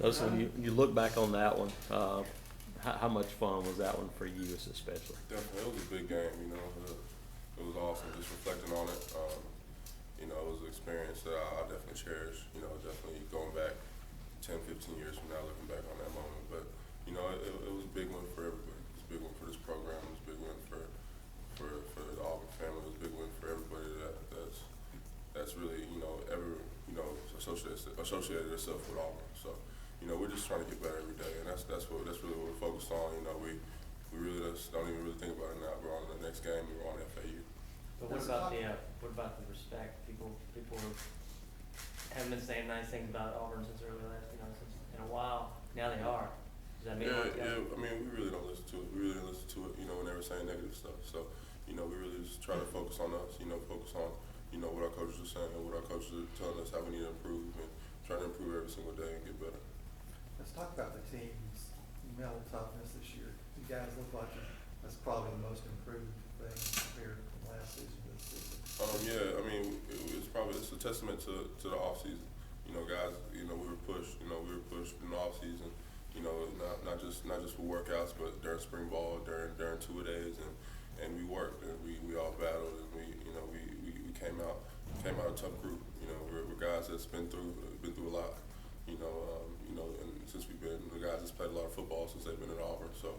Nosa, when you look back on that one, how much fun was that one for you especially? Definitely, it was a big game. It was awesome. Just reflecting on it, it was an experience that I definitely cherish. Definitely going back 10, 15 years from now, looking back on that moment. But it was a big one for everybody. It was a big one for this program. It was a big one for the Auburn family. It was a big one for everybody that's really ever associated itself with Auburn. So we're just trying to get better every day, and that's really what we're focused on. We really just don't even really think about it now. We're on to the next game. We're on FAU. But what about the respect? People haven't been saying nice things about Auburn since early since in a while. Now they are. Does that mean Yeah. I mean, we really don't listen to it. We really don't listen to it. When they were saying negative stuff. So we really just try to focus on us. Focus on what our coaches are saying, what our coaches are telling us how we need to improve, and trying to improve every single day and get better. Let's talk about the team's mental toughness this year. You guys look like that's probably the most improved thing compared to last season to this season. Yeah, I mean, it's a testament to the off season. Guys, we were pushed. We were pushed in the off season. Not just for workouts, but during spring ball, during two-a-days, and we worked, and we all battled, and we came out a tough group. We're guys that's been through a lot. And since we've been the guys that's played a lot of football since they've been at Auburn, so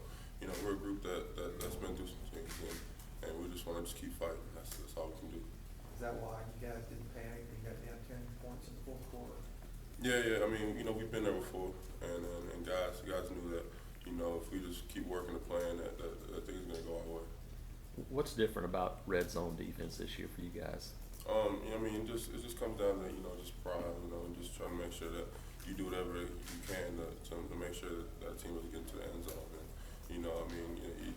we're a group that's been through some things, and we just want to just keep fighting. That's all we can do. Is that why you guys didn't panic and got down 10 points in the fourth quarter? Yeah. I mean, we've been there before, and guys knew that. If we just keep working the plan, that thing's gonna go our way. What's different about red zone defense this year for you guys? I mean, it just comes down to just pride, and just trying to make sure that you do whatever you can to make sure that team is getting to the end zone. And you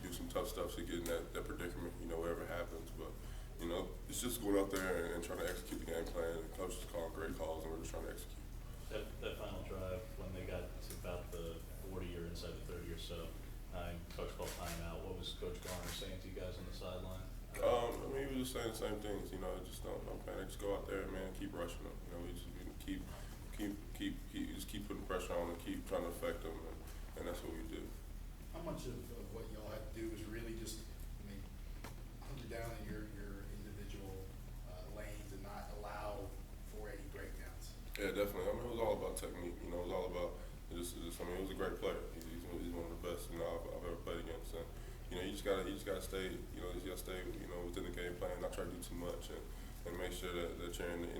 do some tough stuff to get in that predicament, whatever happens. But it's just going out there and trying to execute the game plan. And coaches calling great calls, and we're just trying to execute. That final drive when they got to about the 40 or inside the 30 or so, Coach called timeout. What was Coach Garner saying to you guys on the sideline? I mean, he was just saying the same things. Just don't panic. Just go out there, man. Keep rushing them. We just keep putting pressure on them, keep trying to affect them, and that's what we do. How much of what y'all had to do is really just, hunker down in your individual lanes and not allow for any breakdowns? Yeah, definitely. I mean, it was all about technique. It was all about just. I mean, he was a great player. He's one of the best I've ever played against. And you just gotta stay. You gotta stay. Within the game plan. Not try to do too much, and make sure that you're in the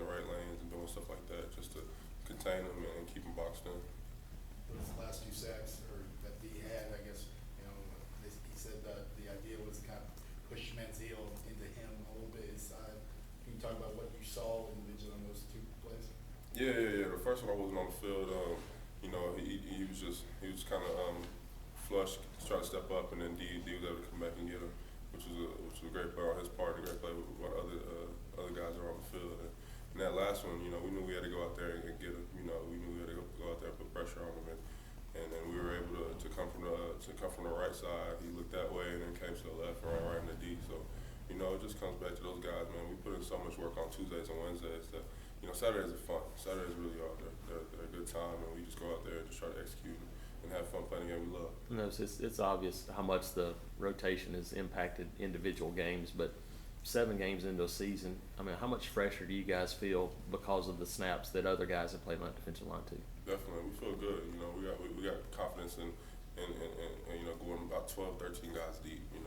right lanes and doing stuff like that, just to contain them and keep them boxed in. Those last two sacks that D had, I guess, he said that the idea was to kind of push Manziel into him a little bit inside. Can you talk about what you saw individually on those two plays? Yeah. The first one I wasn't on the field. He was kind of flush, trying to step up, and then D was able to come back and get him, which was a great play on his part, a great play with what other guys are on the field. And that last one, we knew we had to go out there and get him. We knew we had to go out there and put pressure on him, and then we were able to come from the right side. He looked that way and then came to the left and ran right in the D. So, it just comes back to those guys, man. We put in so much work on Tuesdays and Wednesdays that Saturdays are fun. Saturdays really are. They're a good time, and we just go out there and just try to execute and have fun playing the game we love. It's obvious how much the rotation has impacted individual games, but 7 games into a season, I mean, how much fresher do you guys feel because of the snaps that other guys have played on that defensive line too? Definitely, we feel good. We got confidence in going about 12, 13 guys deep. And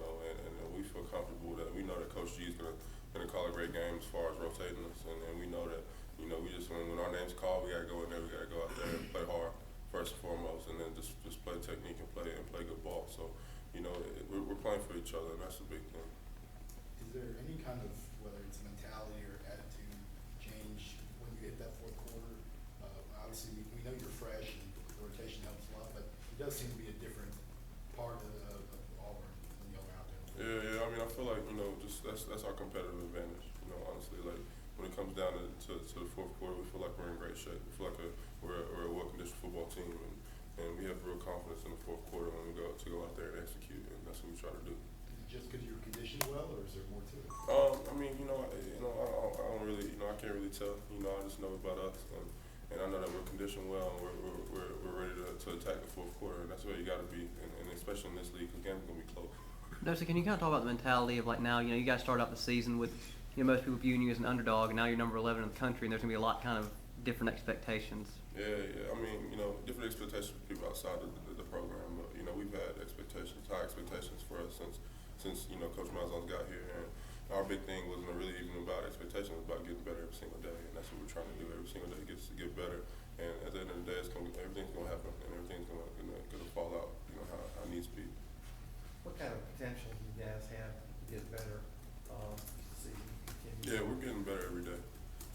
we feel comfortable that we know that Coach G is gonna call a great game as far as rotating us, and we know that we just when our name's called, we gotta go in there. We gotta go out there and play hard first and foremost, and then just play technique and play good ball. So we're playing for each other, and that's the big thing. Is there any kind of, whether it's mentality or attitude change when you hit that fourth quarter? Obviously, we know you're fresh and the rotation helps a lot, but it does seem to be a different part of Auburn when y'all are out there. Yeah. I mean, I feel like just that's our competitive advantage. Honestly, like when it comes down to the fourth quarter, we feel like we're in great shape. We feel like we're a well-conditioned football team, and we have real confidence in the fourth quarter when we go out there and execute, and that's what we try to do. Just because you're conditioned well, or is there more to it? I mean, I don't really, I can't really tell. I just know about us, and I know that we're conditioned well, and we're ready to attack the fourth quarter, and that's where you got to be, and especially in this league, because games are gonna be close. Nosa, can you kind of talk about the mentality of like now, you guys started out the season with, most people viewing you as an underdog, and now you're number 11 in the country, and there's gonna be a lot kind of different expectations. Yeah. I mean, different expectations for people outside the program. But, we've had high expectations for us since Coach Malzahn's got here. And our big thing wasn't really even about expectations; it was about getting better every single day. And that's what we're trying to do. Every single day gets to get better. And at the end of the day, everything's gonna happen, and everything's gonna fall out, how it needs to be. What kind of potential do you guys have to get better, this season? Yeah, we're getting better every day.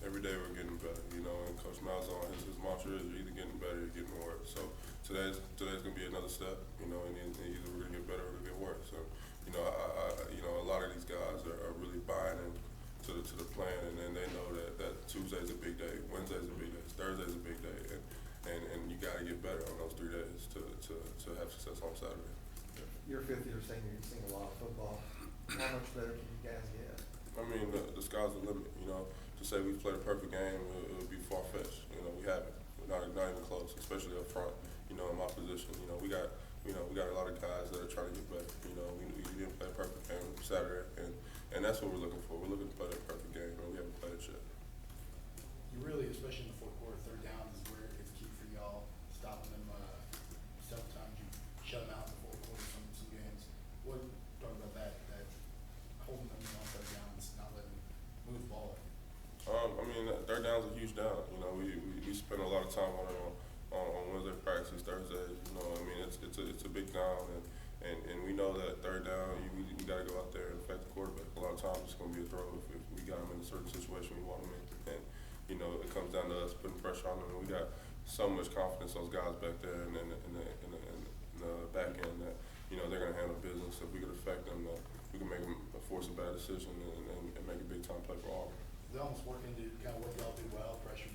Every day we're getting better, and Coach Malzahn, his mantra is you're either getting better or you're getting worse. So today's gonna be another step, and either we're gonna get better or we're gonna get worse. So, a lot of these guys are really buying into the plan, and then they know that Tuesday's a big day, Wednesday's a big day, Thursday's a big day, and you gotta get better on those 3 days to have success on Saturday. You're a fifth-year senior, you've seen a lot of football. How much better can you guys get? I mean, the sky's the limit, To say we've played a perfect game, it would be far-fetched. We haven't. We're not even close, especially up front, in my position. We got a lot of guys that are trying to get better. We didn't play a perfect game Saturday, and that's what we're looking for. We're looking to play a perfect game, and we haven't played it yet. You really, especially in the fourth quarter, third down is where it's key for y'all, stopping them, several times you shut them out in the fourth quarter some games. Talk about that holding them on third downs, not letting them move the ball. Third down's a huge down. We spend a lot of time on it on Wednesday practices, Thursdays. It's a big down, and we know that third down, we got to go out there and affect the quarterback. A lot of times it's going to be a throw if we got them in a certain situation we want them in, and it comes down to us putting pressure on them. And we got so much confidence those guys back there in the back end that they're going to handle business. If we could affect them, we can make them force a bad decision and make a big time play for Auburn. Is it almost working to kind of what y'all do well, pressure